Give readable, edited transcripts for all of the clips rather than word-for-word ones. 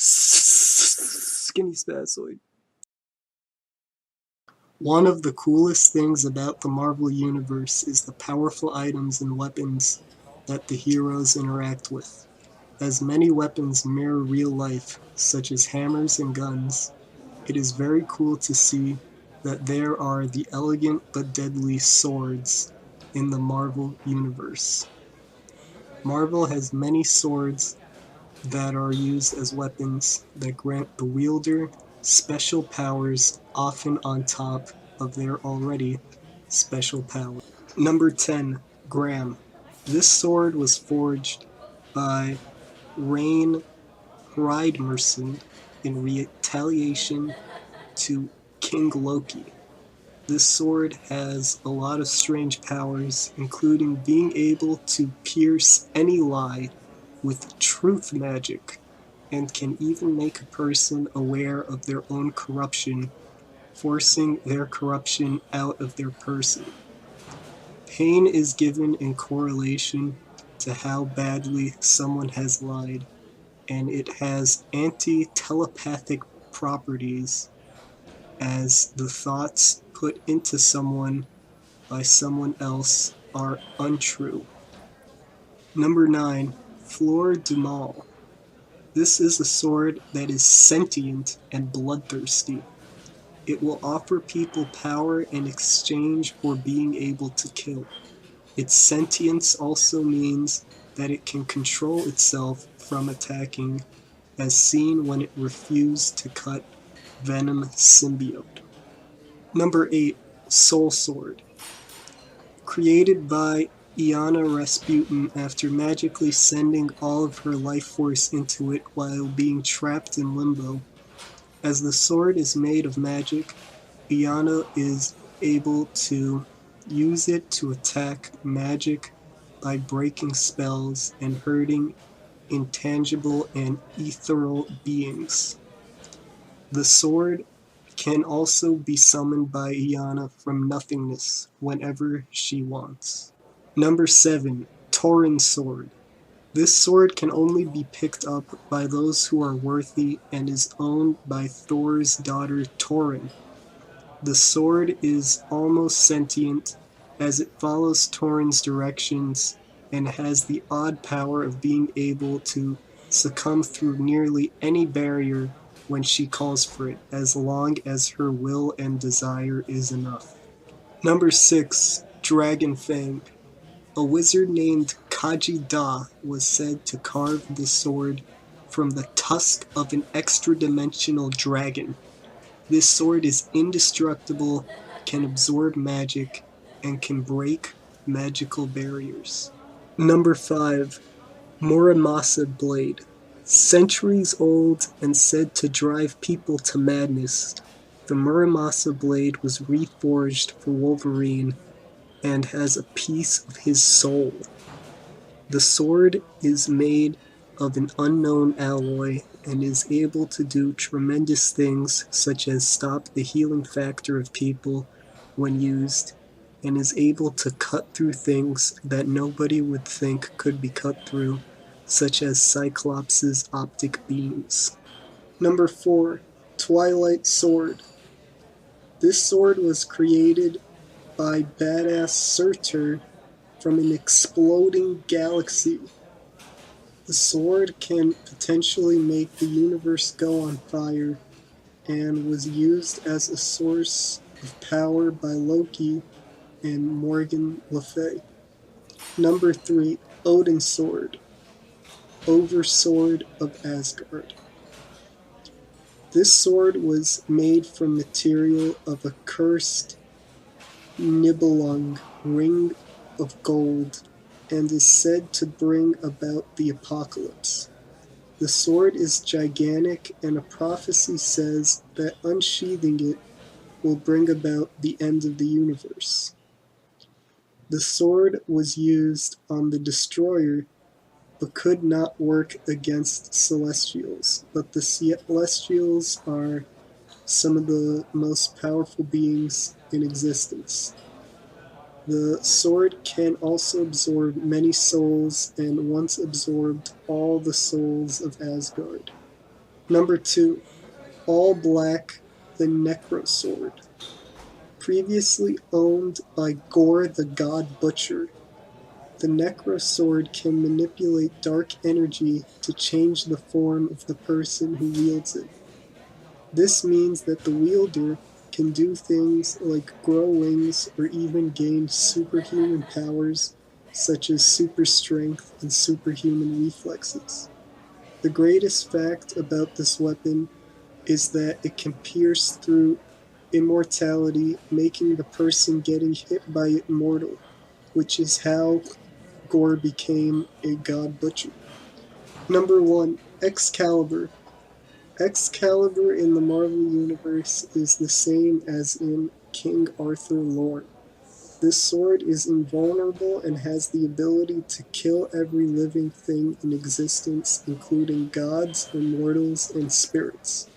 Skinny Spazoid. One of the coolest things about the Marvel Universe is the powerful items and weapons that the heroes interact with. As many weapons mirror real life, such as hammers and guns, it is very cool to see that there are the elegant but deadly swords in the Marvel Universe. Marvel has many swords that are used as weapons that grant the wielder special powers, often on top of their already special power. Number 10. Graham. This sword was forged by Rain Hreidmerson in retaliation to King Loki. This sword has a lot of strange powers, including being able to pierce any lie with truth magic, and can even make a person aware of their own corruption, forcing their corruption out of their person. Pain is given in correlation to how badly someone has lied, and it has anti-telepathic properties, as the thoughts put into someone by someone else are untrue. Number 9. Fleur de Mal. This is a sword that is sentient and bloodthirsty. It will offer people power in exchange for being able to kill. Its sentience also means that it can control itself from attacking, as seen when it refused to cut Venom symbiote. Number 8. Soul Sword. Created by Iana Rasputin after magically sending all of her life force into it while being trapped in limbo. As the sword is made of magic, Iana is able to use it to attack magic by breaking spells and hurting intangible and ethereal beings. The sword can also be summoned by Iana from nothingness whenever she wants. Number 7. Turin Sword. This sword can only be picked up by those who are worthy and is owned by Thor's daughter Turin. The sword is almost sentient, as it follows Turin's directions and has the odd power of being able to succumb through nearly any barrier when she calls for it, as long as her will and desire is enough. Number 6. Dragon Fang. A wizard named Kaji Da was said to carve the sword from the tusk of an extra-dimensional dragon. This sword is indestructible, can absorb magic, and can break magical barriers. Number 5. Muramasa Blade. Centuries old and said to drive people to madness, the Muramasa Blade was reforged for Wolverine and has a piece of his soul. The sword is made of an unknown alloy and is able to do tremendous things such as stop the healing factor of people when used, and is able to cut through things that nobody would think could be cut through, such as Cyclops' optic beams. Number 4. Twilight Sword. This sword was created by Badass Surtur from an exploding galaxy. The sword can potentially make the universe go on fire, and was used as a source of power by Loki and Morgan Le Fay. Number 3. Odin Sword. Oversword of Asgard. This sword was made from material of a cursed Nibelung ring of gold, and is said to bring about the apocalypse. The sword is gigantic, and a prophecy says that unsheathing it will bring about the end of the universe. The sword was used on the Destroyer, but could not work against Celestials. But the Celestials are some of the most powerful beings in existence. The sword can also absorb many souls, and once absorbed all the souls of Asgard. Number 2. All Black, the Necro Sword. Previously owned by Gore the God Butcher, the Necro Sword can manipulate dark energy to change the form of the person who wields it. This means that the wielder can do things like grow wings or even gain superhuman powers such as super strength and superhuman reflexes. The greatest fact about this weapon is that it can pierce through immortality, making the person getting hit by it mortal, which is how Gore became a god butcher. Number 1. Excalibur. Excalibur in the Marvel Universe is the same as in King Arthur lore. This sword is invulnerable and has the ability to kill every living thing in existence, including gods, immortals, and spirits.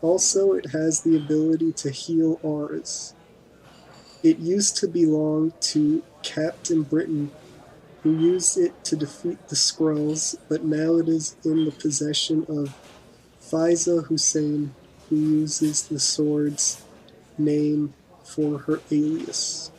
Also, it has the ability to heal auras. It used to belong to Captain Britain, who used it to defeat the Skrulls, but now it is in the possession of Faiza Hussein, who uses the sword's name for her alias.